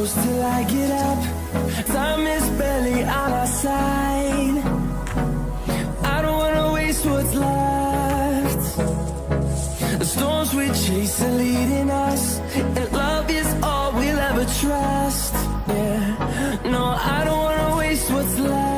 close till I get up. Time is barely on our side. I don't wanna waste what's left. The storms we chase are leading us, and love is all we'll ever trust. Yeah, no, I don't wanna waste what's left.